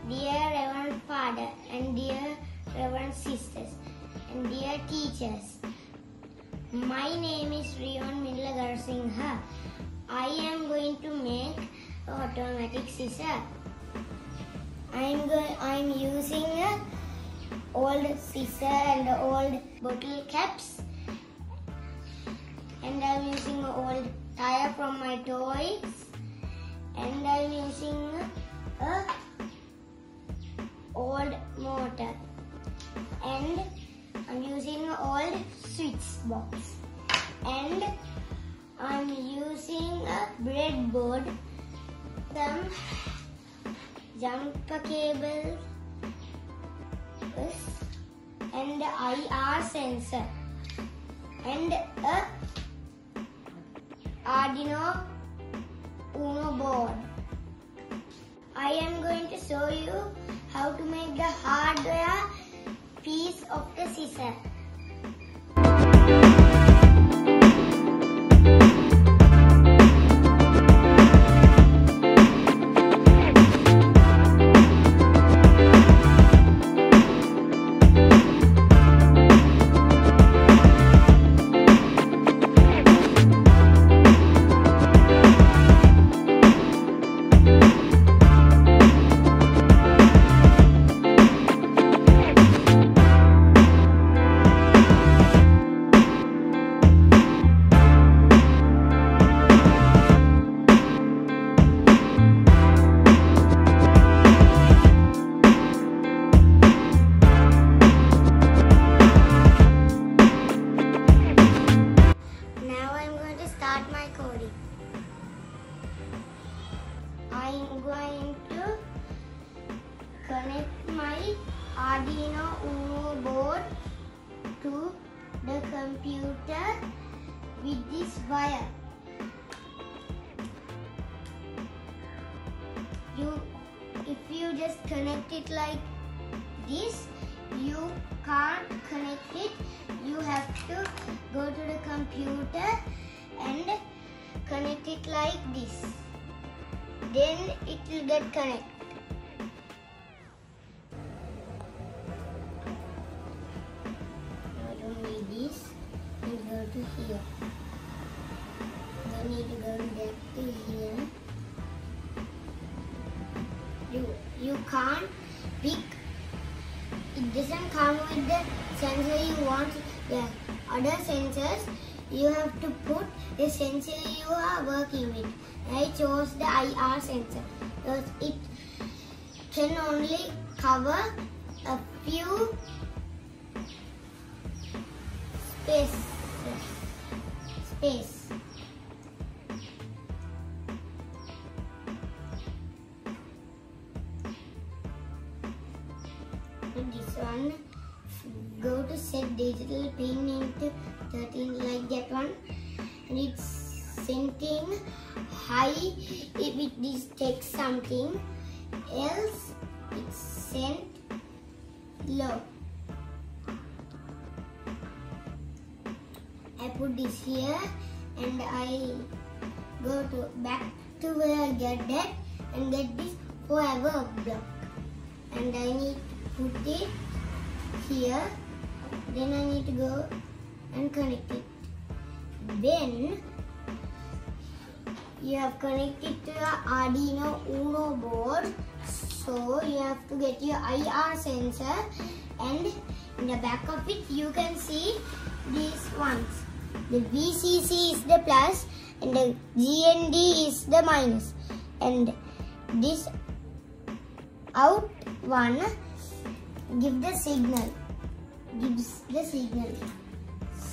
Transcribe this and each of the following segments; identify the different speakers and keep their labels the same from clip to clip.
Speaker 1: Dear Reverend Father and dear Reverend Sisters and dear teachers, my name is Rion Millagar Singha. I am going to make an automatic scissor. I am using an old scissor and old bottle caps, and I am using an old tire from my toys, and I am using a old motor, and I'm using an old switch box, and I'm using a breadboard, some jumper cables, and the IR sensor, and a Arduino Uno board. I am going to show you how to make the hardware piece of the scissor. I'm going to connect my Arduino Uno board to the computer with this wire. If you just connect it like this, you can't connect it. You have to go to the computer and connect it like this. Then it will get connected. I don't need this. Let's go to here. Then need to go back to here. You can't pick. It doesn't come with the sensor you want. The other sensors, you have to put the sensor you are working with. I chose the IR sensor because it can only cover a few space. This one, go to set digital pin into 13 like that one, and it's setting high if it detects something else, it's sent low. I put this here and I go to back to where I get that and get this forever block, and I need to put it here. Then I need to go and connect it. Then you have connected to your Arduino Uno board, so you have to get your IR sensor, and in the back of it you can see these ones. The VCC is the plus and the GND is the minus, and this out one gives the signal.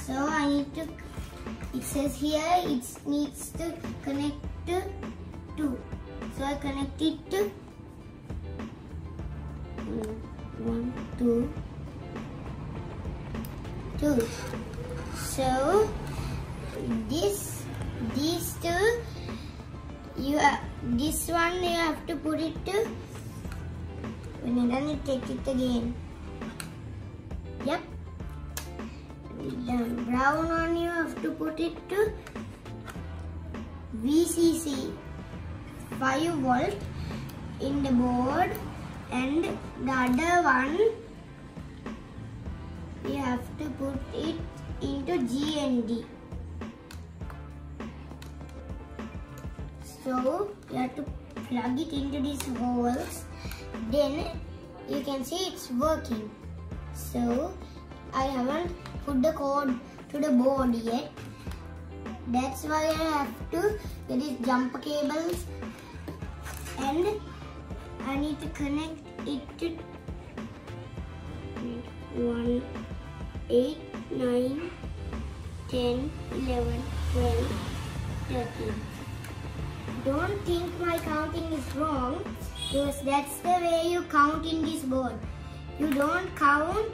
Speaker 1: So I need to, it says here it needs to connect to 2. So I connect it to 1, 2, 2. So these two, this one you have to put it to, when you're done, you take it again. Yep. The brown one you have to put it to VCC 5 volt in the board, and the other one we have to put it into G and D. So you have to plug it into these holes, then you can see it's working. So I haven't put the code to the board yet. That's why I have to get these jumper cables, and I need to connect it to 1, 8, 9, 10, 11, 12, 13. Don't think my counting is wrong, because that's the way you count in this board. You don't count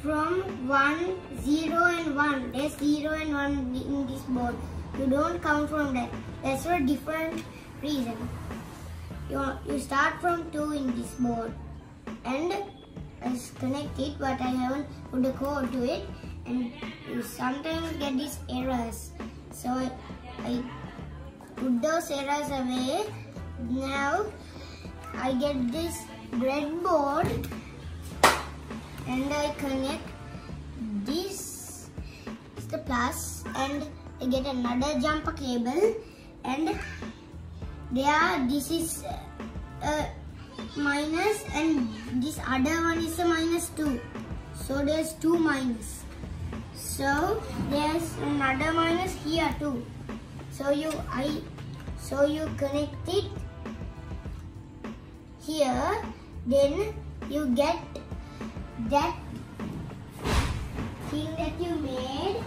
Speaker 1: from 1, 0 and 1. There's 0 and 1 in this board. You don't count from that. That's for a different reason. You start from 2 in this board. And I connect it, but I haven't put the code to it. And you sometimes get these errors. So I put those errors away. Now I get this breadboard and I connect this is the plus, and I get another jumper cable, and this is a minus and this other one is a -2. So there's 2 minus. So there's another minus here too. So you connect it here, then you get that thing that you made,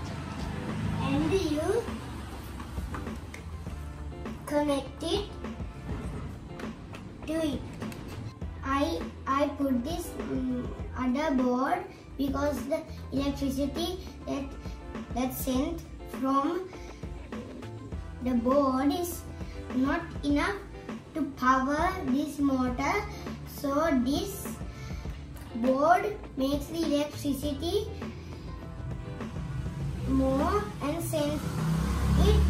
Speaker 1: and you connect it to it. I put this other board because the electricity that's sent from the board is not enough to power this motor. So this board makes the electricity more and sends it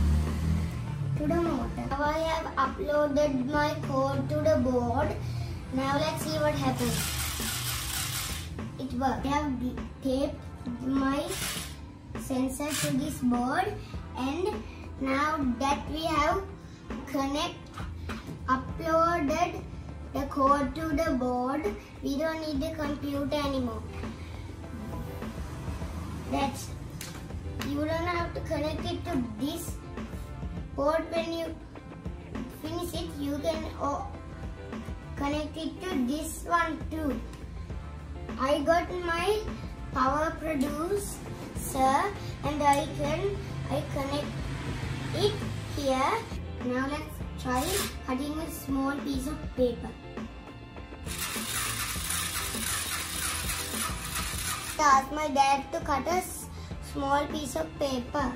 Speaker 1: to the motor. Now I have uploaded my code to the board. Now let's see what happens. It worked. I have taped my sensor to this board, and now that we have uploaded the code to the board, we don't need the computer anymore. You don't have to connect it to this board. When you finish it, you can connect it to this one too. I got my power producer and I connect it here. Now let's try cutting a small piece of paper. I asked my dad to cut a small piece of paper.